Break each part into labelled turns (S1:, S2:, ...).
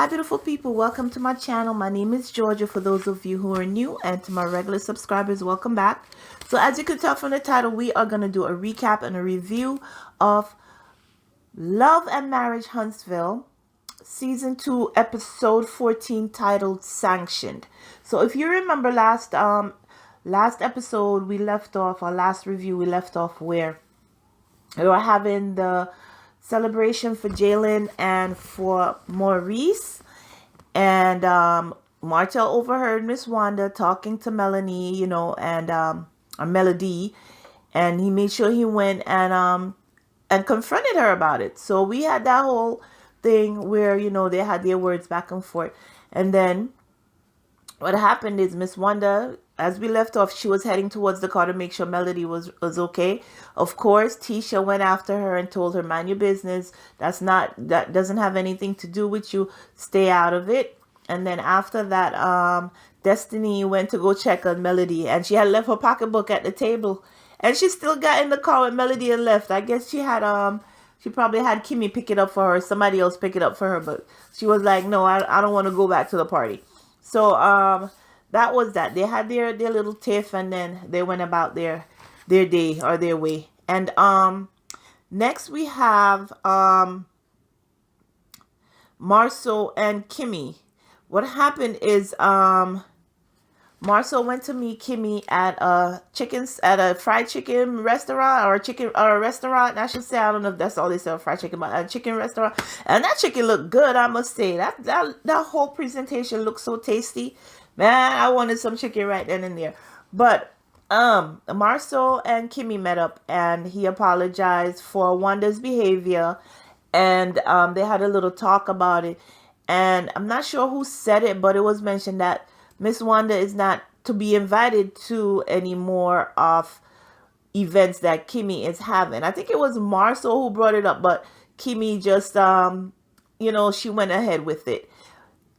S1: beautiful people, welcome to my channel. My name is Georgia for those of you who are new, and to my regular subscribers, welcome back. So as you can tell from the title, we are going to do a recap and a review of Love and Marriage Huntsville season 2 episode 14 titled Sanctioned. So if you remember last episode we left off, our last review we left off where we were having the celebration for Jalen and for Maurice, and Martell overheard Miss Wanda talking to Melanie, and or Melody, and he made sure he went and confronted her about it. So we had that whole thing where they had their words back and forth, and then what happened is Miss Wanda, as we left off, she was heading towards the car to make sure Melody was okay. Of course, Tisha went after her and told her, mind your business. That doesn't have anything to do with you. Stay out of it. And then after that, Destiny went to go check on Melody, and she had left her pocketbook at the table. And she still got in the car with Melody and left. I guess she probably had Kimmie pick it up for her, somebody else pick it up for her, but she was like, no, I don't want to go back to the party. So that was that. They had their little tiff, and then they went about their day or their way. And next we have Marcel and Kimmie. What happened is Marcel went to meet Kimmie at a fried chicken restaurant, or a restaurant, I should say. I don't know if that's all they sell, fried chicken, but a chicken restaurant. And that chicken looked good, I must say. That whole presentation looked so tasty. Man, I wanted some chicken right then and there. But Marcel and Kimmie met up, and he apologized for Wanda's behavior, and they had a little talk about it. And I'm not sure who said it, but it was mentioned that Miss Wanda is not to be invited to any more of events that Kimmie is having. I think it was Marcel who brought it up, but Kimmie just, she went ahead with it.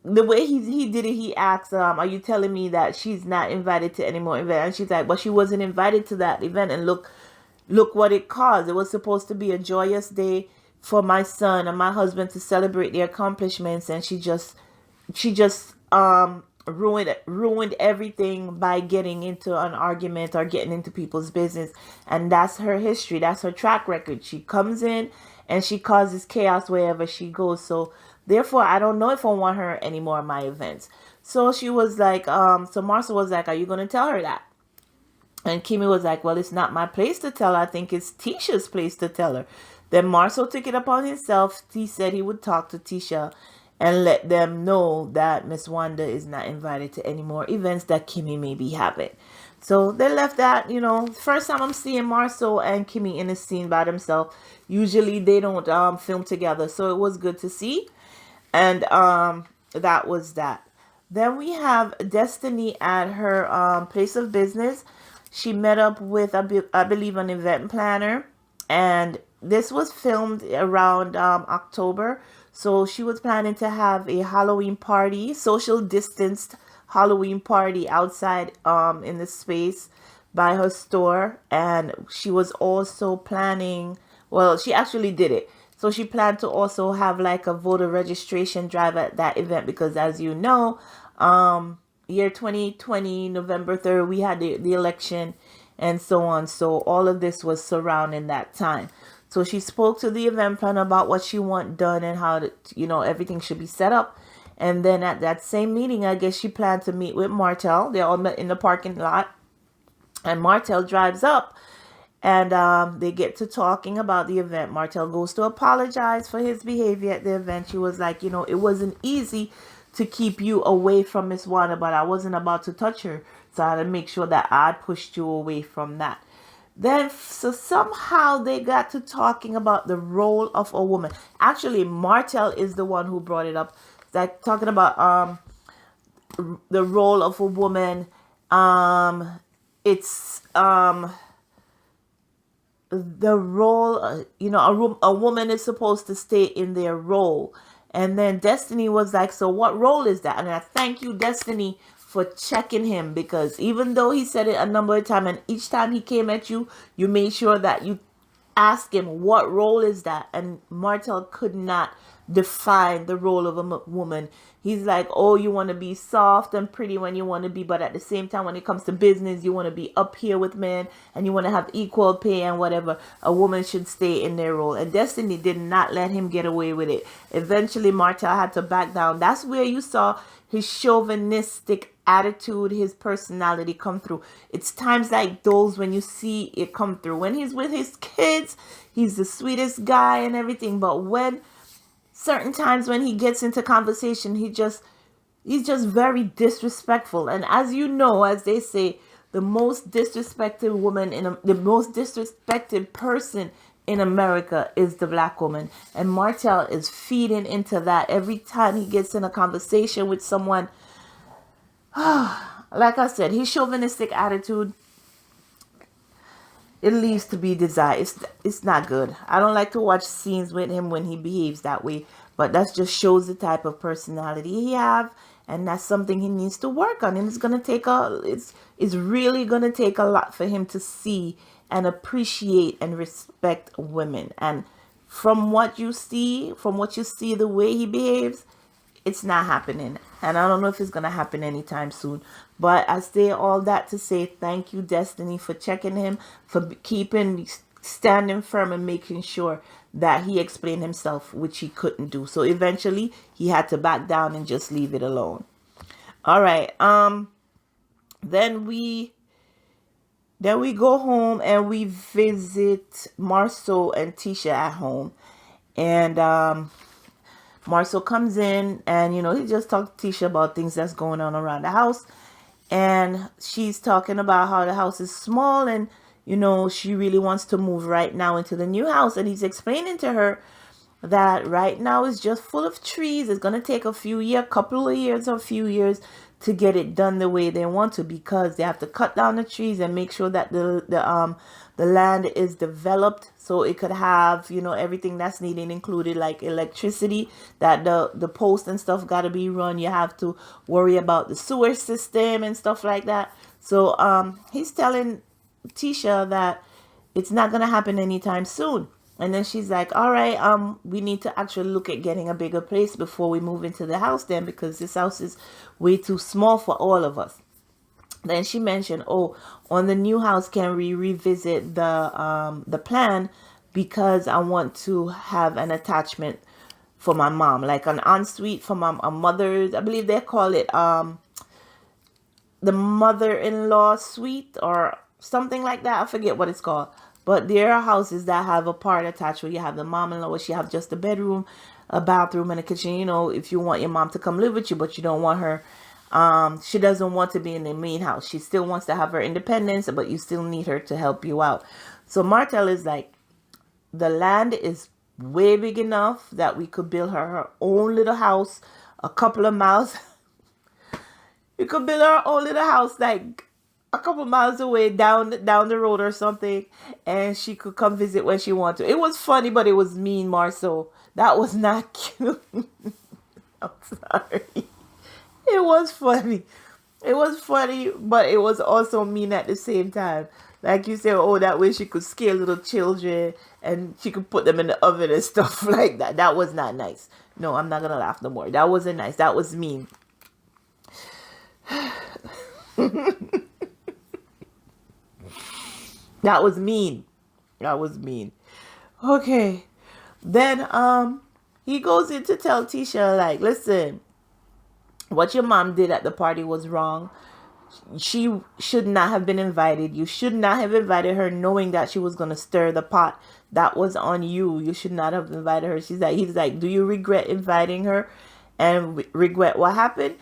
S1: The way he did it, he asked, are you telling me that she's not invited to any more events? And she's like, well, she wasn't invited to that event, and look what it caused. It was supposed to be a joyous day for my son and my husband to celebrate their accomplishments, and she just ruined everything by getting into an argument or getting into people's business. And that's her history, that's her track record. She comes in and she causes chaos wherever she goes. So therefore, I don't know if I want her anymore at my events. So she was like, so Marcel was like, are you going to tell her that? And Kimmie was like, well, it's not my place to tell her. I think it's Tisha's place to tell her. Then Marcel took it upon himself. He said he would talk to Tisha and let them know that Miss Wanda is not invited to any more events that Kimmie may be having. So they left that, first time I'm seeing Marcel and Kimmie in a scene by themselves. Usually they don't film together, so it was good to see. And that was that. Then we have Destiny at her place of business. She met up with, I believe, an event planner, and this was filmed around October. So she was planning to have a Halloween party, social distanced Halloween party outside in the space by her store. And she was also planning, well, she actually did it. So she planned to also have like a voter registration drive at that event, because as you know, year 2020, November 3rd, we had the election and so on. So all of this was surrounding that time. So she spoke to the event planner about what she want done and how everything should be set up. And then at that same meeting, I guess she planned to meet with Martell. They all met in the parking lot, and Martell drives up, and they get to talking about the event. Martell goes to apologize for his behavior at the event. She was like, it wasn't easy to keep you away from Miss Wanda, but I wasn't about to touch her, so I had to make sure that I pushed you away from that. Then, so somehow they got to talking about the role of a woman. Actually, Martell is the one who brought it up. Like talking about the role of a woman. It's the role. A woman is supposed to stay in their role. And then Destiny was like, so what role is that? And I thank you, Destiny, for checking him, because even though he said it a number of times, and each time he came at you, you made sure that you ask him, what role is that? And Martell could not define the role of a woman. He's like, oh, you want to be soft and pretty when you want to be, but at the same time, when it comes to business, you want to be up here with men and you want to have equal pay and whatever. A woman should stay in their role. And Destiny did not let him get away with it. Eventually, Martell had to back down. That's where you saw his chauvinistic attitude, his personality come through. It's times like those when you see it come through. When he's with his kids, he's the sweetest guy and everything. But when certain times when he gets into conversation, he's just very disrespectful. And as you know, as they say, the most disrespected woman the most disrespected person in America is the black woman. And Martell is feeding into that every time he gets in a conversation with someone. Like I said, his chauvinistic attitude, it leaves to be desired. It's not good. I don't like to watch scenes with him when he behaves that way, but that just shows the type of personality he have, and that's something he needs to work on. And it's really gonna take a lot for him to see and appreciate and respect women. And from what you see the way he behaves, it's not happening. And I don't know if it's going to happen anytime soon. But I say all that to say thank you, Destiny, for checking him, for standing firm and making sure that he explained himself, which he couldn't do. So eventually he had to back down and just leave it alone. All right. Then we go home and we visit Marceau and Tisha at home. And Marceau comes in and, he just talked to Tisha about things that's going on around the house. And she's talking about how the house is small and, she really wants to move right now into the new house. And he's explaining to her that right now it's just full of trees. It's going to take a few years to get it done the way they want to, because they have to cut down the trees and make sure that the land is developed so it could have, everything that's needed, included like electricity, that the post and stuff got to be run. You have to worry about the sewer system and stuff like that. So he's telling Tisha that it's not going to happen anytime soon. And then she's like, all right, we need to actually look at getting a bigger place before we move into the house then, because this house is way too small for all of us. Then she mentioned, on the new house, can we revisit the plan, because I want to have an attachment for my mom, like an ensuite for my mother's. I believe they call it the mother-in-law suite or something like that. I forget what it's called. But there are houses that have a part attached where you have the mom-in-law, where she have just a bedroom, a bathroom, and a kitchen. If you want your mom to come live with you, but you don't want her, she doesn't want to be in the main house. She still wants to have her independence, but you still need her to help you out. So Martell is like, the land is way big enough that we could build her own little house a couple of miles. We could build her own little house like a couple miles away down the road or something, and she could come visit when she wanted to. It was funny, but it was mean, Marceau. That was not cute. I'm sorry. It was funny. It was funny, but it was also mean at the same time. Like you said, that way she could scare little children and she could put them in the oven and stuff like that. That was not nice. No, I'm not going to laugh no more. That wasn't nice. That was mean. That was mean. That was mean. Okay. Then he goes in to tell Tisha, like, listen, what your mom did at the party was wrong. She should not have been invited. You should not have invited her knowing that she was going to stir the pot. That was on you. You should not have invited her. He's like, do you regret inviting her and regret what happened?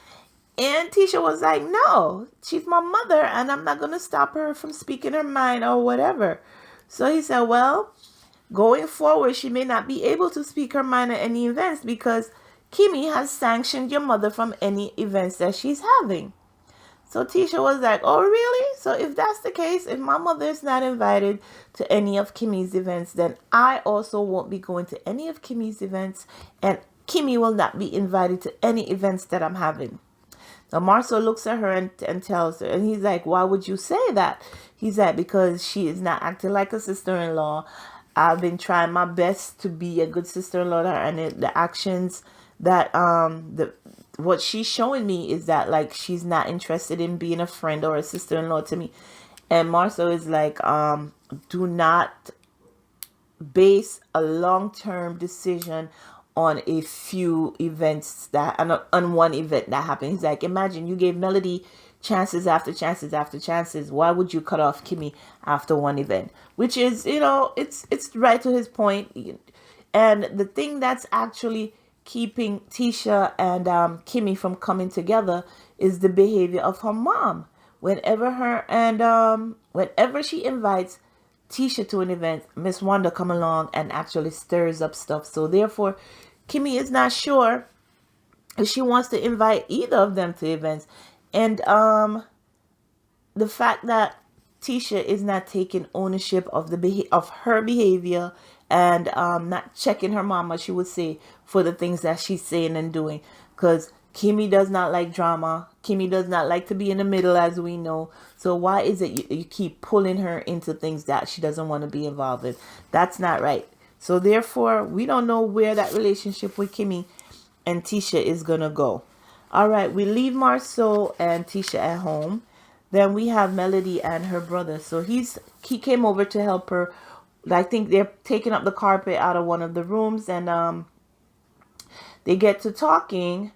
S1: And Tisha was like, no, she's my mother and I'm not going to stop her from speaking her mind or whatever. So he said, well, going forward, she may not be able to speak her mind at any events because Kimmie has sanctioned your mother from any events that she's having. So Tisha was like, oh, really? So if that's the case, if my mother is not invited to any of Kimmie's events, then I also won't be going to any of Kimmie's events, and Kimmie will not be invited to any events that I'm having. Now Marceau looks at her and tells her, and he's like, why would you say that? He's like, because she is not acting like a sister-in-law. I've been trying my best to be a good sister-in-law to her, and the actions that the what she's showing me is that like she's not interested in being a friend or a sister-in-law to me. And Marcel is like, do not base a long-term decision on a few events that on one event that happened. He's like, imagine you gave Melody chances after chances after chances. Why would you cut off Kimmie after one event? Which is, it's right to his point. And the thing that's actually keeping Tisha and Kimmie from coming together is the behavior of her mom. Whenever she invites Tisha to an event, Miss Wanda come along and actually stirs up stuff. So therefore, Kimmie is not sure if she wants to invite either of them to events. And the fact that Tisha is not taking ownership of of her behavior and not checking her mama, she would say, for the things that she's saying and doing. Because Kimmie does not like drama. Kimmie does not like to be in the middle, as we know. So why is it you keep pulling her into things that she doesn't want to be involved in? That's not right. So therefore, we don't know where that relationship with Kimmie and Tisha is going to go. All right, we leave Marceau and Tisha at home. Then we have Melody and her brother. So he came over to help her. I think they're taking up the carpet out of one of the rooms, and they get to talking.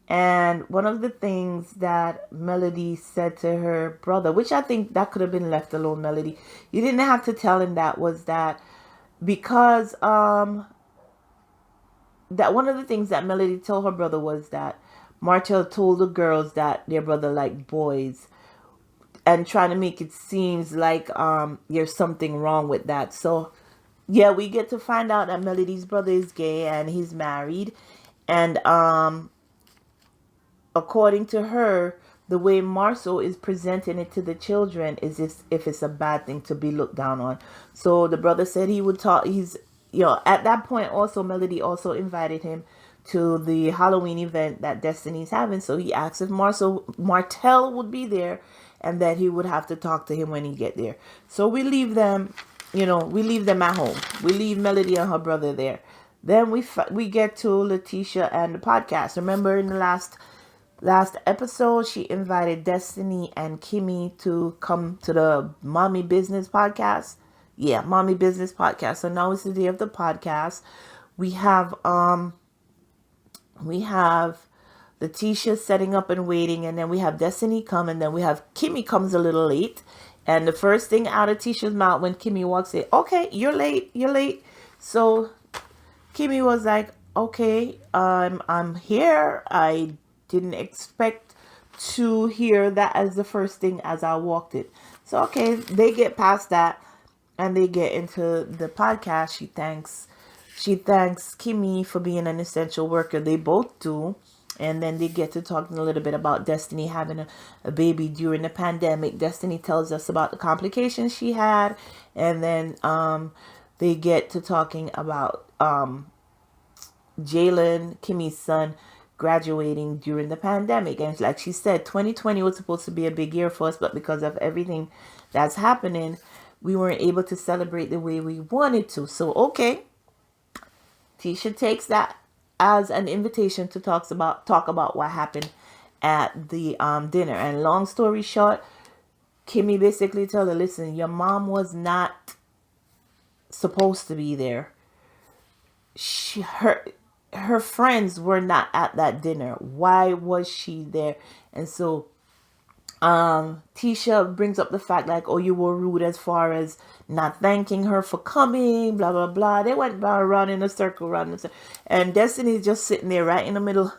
S1: And one of the things that Melody said to her brother, which I think that could have been left alone, Melody, you didn't have to tell him that, was that because that one of the things that Melody told her brother was that Martell told the girls that their brother liked boys, and trying to make it seems like there's something wrong with that. So yeah, we get to find out that Melody's brother is gay and he's married. And according to her, the way Marceau is presenting it to the children is if it's a bad thing to be looked down on. So the brother said he would talk. At that point also, Melody also invited him to the Halloween event that Destiny's having. So he asked if Martell would be there, and that he would have to talk to him when he get there. So we leave them, at home. We leave Melody and her brother there. Then we get to Letitia and the podcast. Remember in the last episode, she invited Destiny and Kimmie to come to the Mommy Business podcast. Yeah, Mommy Business podcast. So now it's the day of the podcast. We have Letitia setting up and waiting, and then we have Destiny come, and then we have Kimmie comes a little late. And the first thing out of Tisha's mouth when Kimmie walks in, okay, you're late. So Kimmie was like, okay, I'm here. I didn't expect to hear that as the first thing as I walked in. So okay, they get past that and they get into the podcast. She thanks Kimmie for being an essential worker. They both do. And then they get to talking a little bit about Destiny having a baby during the pandemic. Destiny tells us about the complications she had. And then they get to talking about Jalen, Kimmie's son, graduating during the pandemic. And like she said, 2020 was supposed to be a big year for us, but because of everything that's happening, we weren't able to celebrate the way we wanted to. So, okay, Tisha takes that as an invitation to talk about what happened at the dinner. And long story short, Kimmie basically told her, listen, your mom was not supposed to be there. Her friends were not at that dinner. Why was she there? And so Tisha brings up the fact like, oh, you were rude as far as not thanking her for coming, blah, blah, blah. They went around in a circle, and Destiny's just sitting there right in the middle,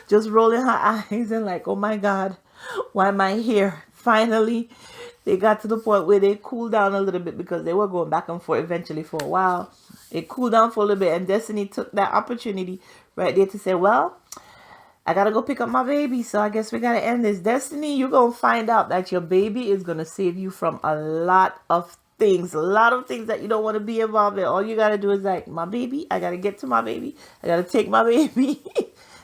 S1: just rolling her eyes and like, oh my God, why am I here? Finally, they got to the point where they cooled down a little bit because they were going back and forth eventually for a while. They cooled down for a little bit, and Destiny took that opportunity right there to say, well, I gotta go pick up my baby, so I guess we gotta end this. Destiny, you're gonna find out that your baby is gonna save you from a lot of things that you don't want to be involved in. All you gotta do is like, my baby, I gotta get to my baby, I gotta take my baby.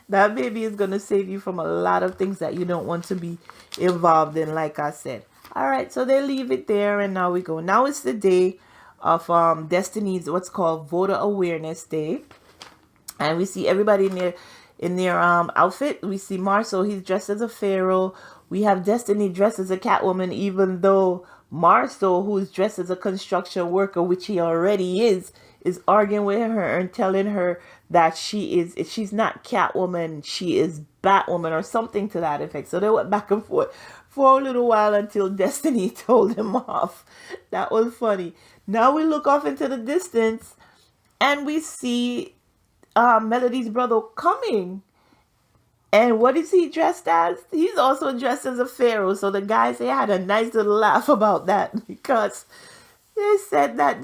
S1: That baby is gonna save you from a lot of things that you don't want to be involved in, like I said. All right, so they leave it there, and now we go. Now it's the day of Destiny's what's called Voter Awareness Day, and we see everybody in their outfit. We see Marcel, he's dressed as a pharaoh. We have Destiny dressed as a Catwoman, even though Marcel, who's dressed as a construction worker, which he already is arguing with her and telling her that she's not Catwoman, she is Batwoman or something to that effect. So they went back and forth for a little while until Destiny told him off. That was funny. Now we look off into the distance and we see Melody's brother coming. And what is he dressed as? He's also dressed as a pharaoh. So the guys, they had a nice little laugh about that because they said that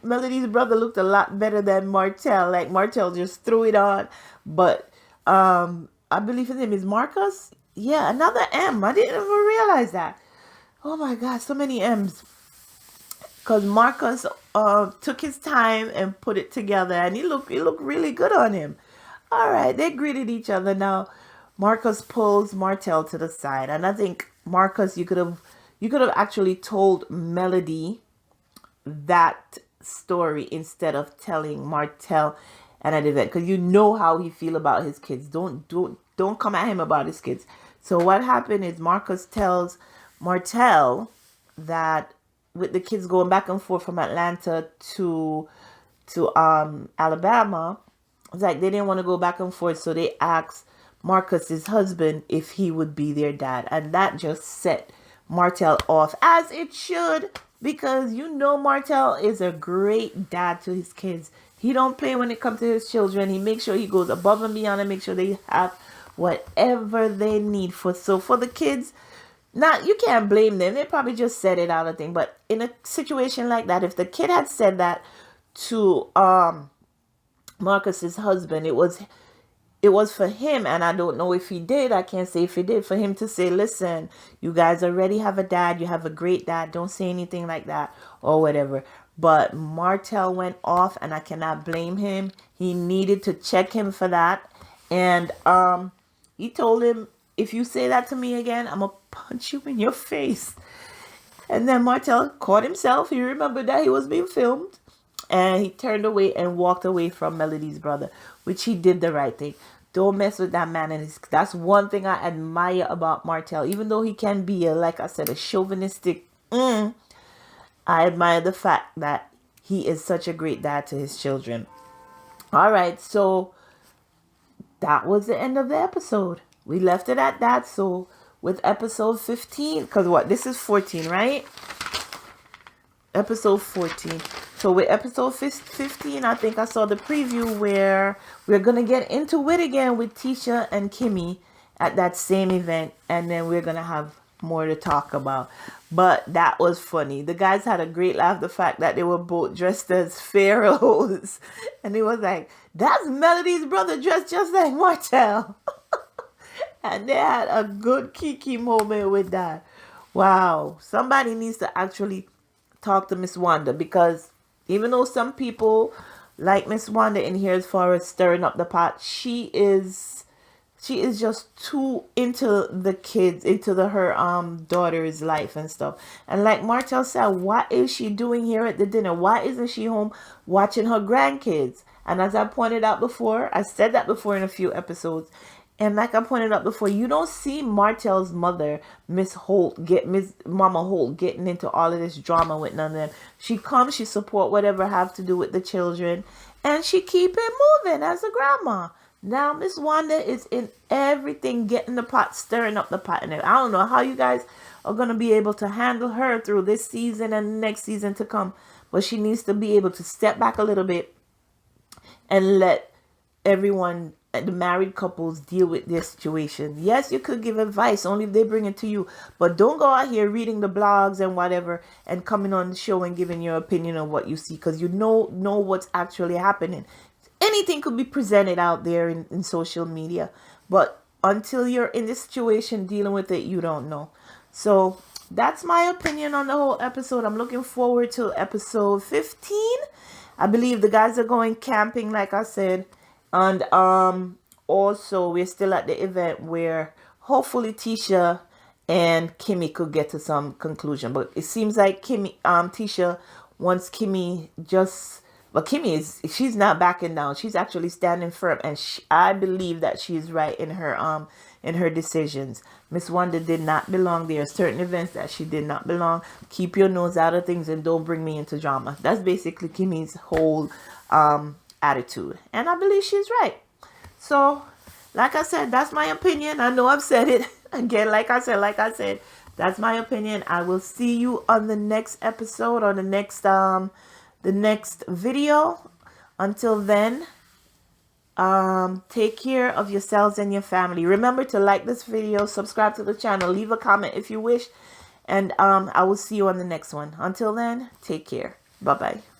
S1: Melody's brother looked a lot better than Martell. Like Martell just threw it on. But I believe his name is Marcus. Yeah, another M. I didn't even realize that. Oh my God, so many M's. Because Marcus took his time and put it together, and it looked really good on him. All right, they greeted each other. Now, Marcus pulls Martell to the side, and I think Marcus, you could have actually told Melody that story instead of telling Martell at an event, because you know how he feel about his kids. Don't come at him about his kids. So what happened is Marcus tells Martell that with the kids going back and forth from Atlanta to Alabama, it's like they didn't want to go back and forth, so they asked Marcus's husband if he would be their dad, and that just set Martell off, as it should, because you know Martell is a great dad to his kids. He don't play when it comes to his children. He makes sure he goes above and beyond and make sure they have whatever they need for the kids. Now, you can't blame them. They probably just said it out of thing. But in a situation like that, if the kid had said that to Marcus's husband, it was for him, and I don't know if he did. I can't say if he did. For him to say, listen, you guys already have a dad. You have a great dad. Don't say anything like that or whatever. But Martell went off, and I cannot blame him. He needed to check him for that. And he told him, if you say that to me again, I'm going to punch you in your face. And then Martell caught himself. He remembered that he was being filmed. And he turned away and walked away from Melody's brother, which he did the right thing. Don't mess with that man. And that's one thing I admire about Martell. Even though he can be, like I said, a chauvinistic, I admire the fact that he is such a great dad to his children. All right, so that was the end of the episode. We left it at that. So with episode 15, because this is 14, right? Episode 14. So with episode 15, I think I saw the preview where we're going to get into it again with Tisha and Kimmie at that same event. And then we're going to have more to talk about. But that was funny. The guys had a great laugh. The fact that they were both dressed as pharaohs. And it was like, that's Melody's brother dressed just like Martell. And they had a good kiki moment with that. Wow. Somebody needs to actually talk to Miss Wanda, because even though some people like Miss Wanda in here as far as stirring up the pot, she is just too into the kids, into her daughter's life and stuff. And like Martell said, what is she doing here at the dinner? Why isn't she home watching her grandkids? And as I pointed out before, I said that before in a few episodes. And like I pointed out before, you don't see Martell's mother, Miss Mama Holt, getting into all of this drama with none of them. She comes, she support whatever have to do with the children, and she keep it moving as a grandma. Now Miss Wanda is in everything, getting the pot, stirring up the pot. And I don't know how you guys are going to be able to handle her through this season and the next season to come. But she needs to be able to step back a little bit and let everyone, the married couples, deal with their situation. Yes, you could give advice only if they bring it to you, but don't go out here reading the blogs and whatever and coming on the show and giving your opinion on what you see, because you know what's actually happening. Anything could be presented out there in social media, but until you're in this situation dealing with it, you don't know. So that's my opinion on the whole episode. I'm looking forward to episode 15. I believe the guys are going camping, like I said. And also we're still at the event where hopefully Tisha and Kimmie could get to some conclusion. But it seems like Tisha once Kimmie just, but Kimmie she's not backing down. She's actually standing firm, and I believe that she's right in her decisions. Miss Wanda did not belong. There are certain events that she did not belong. Keep your nose out of things and don't bring me into drama. That's basically Kimmie's whole attitude, and I believe she's right. So, like I said, that's my opinion. I know I've said it again. Like I said, that's my opinion. I will see you on the next episode or the next video. Until then, take care of yourselves and your family. Remember to like this video, subscribe to the channel, leave a comment if you wish, and I will see you on the next one. Until then, take care. Bye bye.